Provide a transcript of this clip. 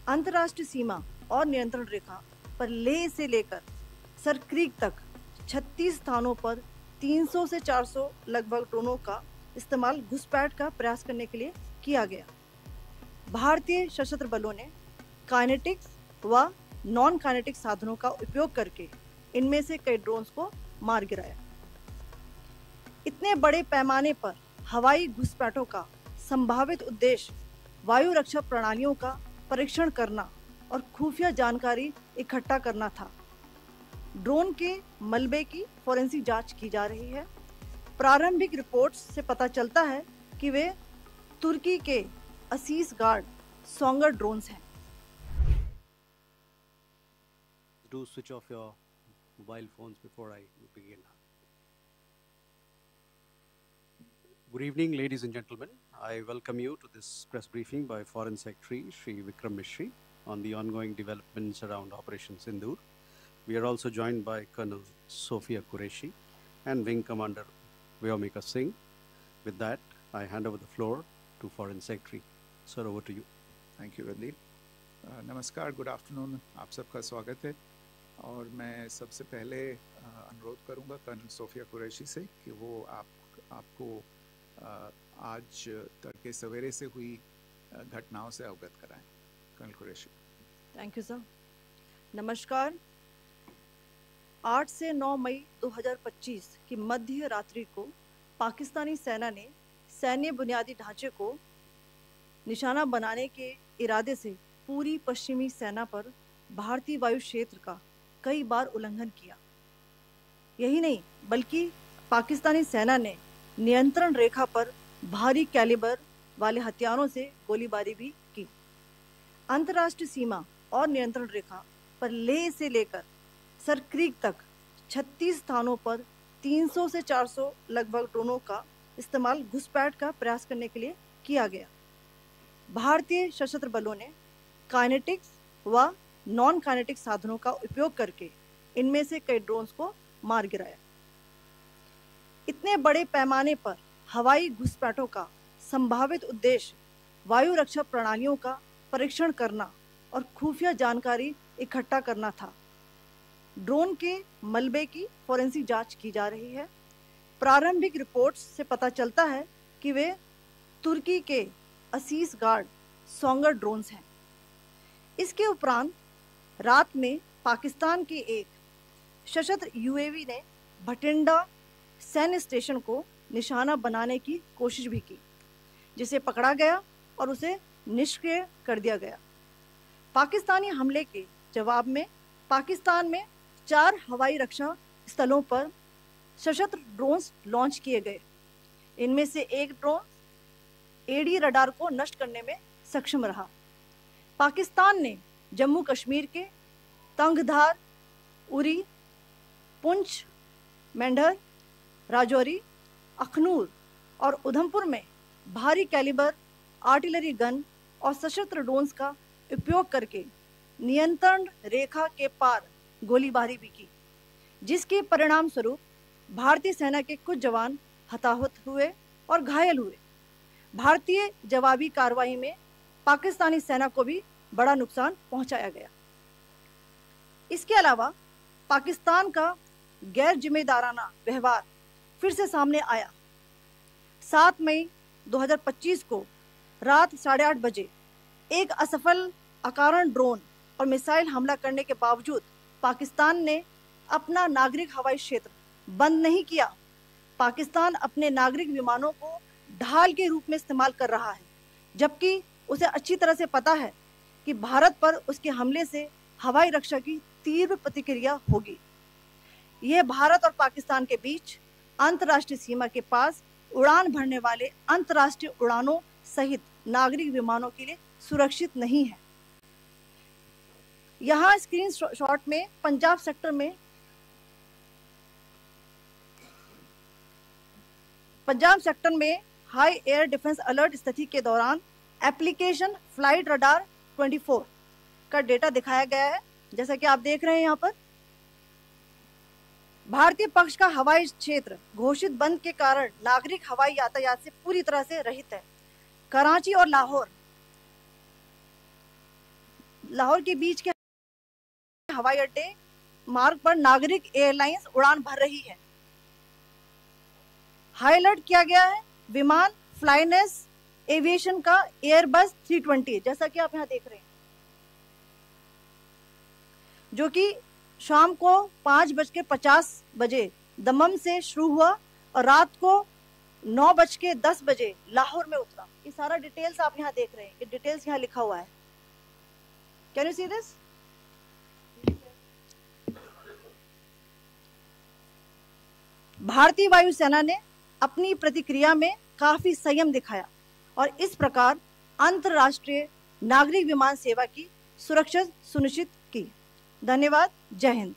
अंतर्राष्ट्रीय सीमा और नियंत्रण रेखा पर लेह से लेकर सर क्रीक तक 36 स्थानों पर 300 से 400 लगभग ड्रोनों का इस्तेमाल घुसपैठ का प्रयास करने के लिए किया गया। भारतीय सशस्त्र बलों ने काइनेटिक्स व नॉन काइनेटिक साधनों का उपयोग करके इनमें से कई ड्रोन्स को मार गिराया। इतने बड़े पैमाने पर हवाई घुसपैठों का संभावित उद्देश्य वायु रक्षा प्रणालियों का परीक्षण करना और खुफिया जानकारी इकट्ठा करना था। ड्रोन के मलबे की फोरेंसिक जांच की जा रही है। प्रारंभिक रिपोर्ट्स से पता चलता है कि वे तुर्की के असीस गार्ड सोंगर ड्रोन्स हैं। Do switch off your mobile phones before I begin. Good evening, ladies and gentlemen. I welcome you to this press briefing by Foreign Secretary Shri Vikram Misri on the ongoing developments around Operation Sindoor. We are also joined by Colonel Sophia Qureshi and Wing Commander Vyomika Singh. With that, I hand over the floor to Foreign Secretary. Sir, over to you. Thank you Randeep. नमस्कार, good afternoon, आप सबका स्वागत है। और मैं सबसे पहले अनुरोध करूंगा कर्नल सोफिया कुरैशी से कि वो आपको आज तड़के सवेरे से हुई घटनाओं से अवगत कराएं। Colonel Qureshi. Thank you sir. नमस्कार। 8 से 9 मई 2025 की मध्य रात्रि को पाकिस्तानी सेना ने सैन्य बुनियादी ढांचे को निशाना बनाने के इरादे से पूरी पश्चिमी सेना पर भारतीय वायु क्षेत्र का कई बार उल्लंघन किया। यही नहीं बल्कि पाकिस्तानी सेना ने नियंत्रण रेखा पर भारी कैलिबर वाले हथियारों से गोलीबारी भी की। अंतर्राष्ट्रीय सीमा और नियंत्रण रेखा पर लेह से लेकर सर क्रीक तक 36 स्थानों पर 300 से 400 लगभग ड्रोनों का इस्तेमाल घुसपैठ का प्रयास करने के लिए किया गया। भारतीय सशस्त्र बलों ने काइनेटिक्स व नॉन काइनेटिक साधनों का उपयोग करके इनमें से कई ड्रोन्स को मार गिराया। इतने बड़े पैमाने पर हवाई घुसपैठों का संभावित उद्देश्य वायु रक्षा प्रणालियों का परीक्षण करना और खुफिया जानकारी इकट्ठा करना था। ड्रोन के मलबे की फोरेंसिक जांच की जा रही है। प्रारंभिक रिपोर्ट्स से पता चलता है कि वे तुर्की के असीस गार्ड सोंगर ड्रोन्स हैं। इसके उपरांत रात में पाकिस्तान के एक सशस्त्र यूएवी ने भटिंडा सैन्य स्टेशन को निशाना बनाने की कोशिश भी की, जिसे पकड़ा गया और उसे निष्क्रिय कर दिया गया। पाकिस्तानी हमले के जवाब में पाकिस्तान में 4 हवाई रक्षा स्थलों पर सशस्त्र ड्रोन्स लॉन्च किए गए। इनमें से एक ड्रोन एडी रडार को नष्ट करने में सक्षम रहा। पाकिस्तान ने जम्मू कश्मीर के तंगधार, उरी, पुंछ, मेंढर, राजौरी, अखनूर और उधमपुर में भारी कैलिबर आर्टिलरी गन और सशस्त्र ड्रोन्स का उपयोग करके नियंत्रण रेखा के पार गोलीबारी भी की, जिसके परिणाम स्वरूप भारतीय सेना के कुछ जवान हताहत हुए और घायल हुए। भारतीय जवाबी कार्रवाई में पाकिस्तानी सेना को भी बड़ा नुकसान पहुंचाया गया। इसके अलावा पाकिस्तान का गैर जिम्मेदाराना व्यवहार फिर से सामने आया। 7 मई 2025 को रात 8:30 बजे एक असफल अकारण ड्रोन और मिसाइल हमला करने के बावजूद पाकिस्तान ने अपना नागरिक हवाई क्षेत्र बंद नहीं किया। पाकिस्तान अपने नागरिक विमानों को ढाल के रूप में इस्तेमाल कर रहा है, जबकि उसे अच्छी तरह से पता है कि भारत पर उसके हमले से हवाई रक्षा की तीव्र प्रतिक्रिया होगी। यह भारत और पाकिस्तान के बीच अंतर्राष्ट्रीय सीमा के पास उड़ान भरने वाले अंतर्राष्ट्रीय उड़ानों सहित नागरिक विमानों के लिए सुरक्षित नहीं है। यहाँ स्क्रीन शॉट में पंजाब सेक्टर में हाई एयर डिफेंस अलर्ट स्थिति के दौरान एप्लीकेशन फ्लाइट रडार 24 का डेटा दिखाया गया है। जैसा कि आप देख रहे हैं यहाँ पर भारतीय पक्ष का हवाई क्षेत्र घोषित बंद के कारण नागरिक हवाई यातायात से पूरी तरह से रहित है। कराची और लाहौर लाहौर के बीच के हवाई अड्डे मार्ग पर नागरिक एयरलाइंस उड़ान भर रही है। हाई अलर्ट किया गया है विमान फ्लाइनेस एविएशन का एयरबस 320, जैसा कि आप यहाँ देख रहे हैं, जो कि शाम को 5:50 दमम से शुरू हुआ और रात को 9:10 लाहौर में उतरा। ये सारा डिटेल्स आप यहाँ देख रहे हैं, ये डिटेल्स यहाँ लिखा हुआ है। Can you see this? भारतीय वायुसेना ने अपनी प्रतिक्रिया में काफी संयम दिखाया और इस प्रकार अंतरराष्ट्रीय नागरिक विमान सेवा की सुरक्षा सुनिश्चित की। धन्यवाद। जय हिंद।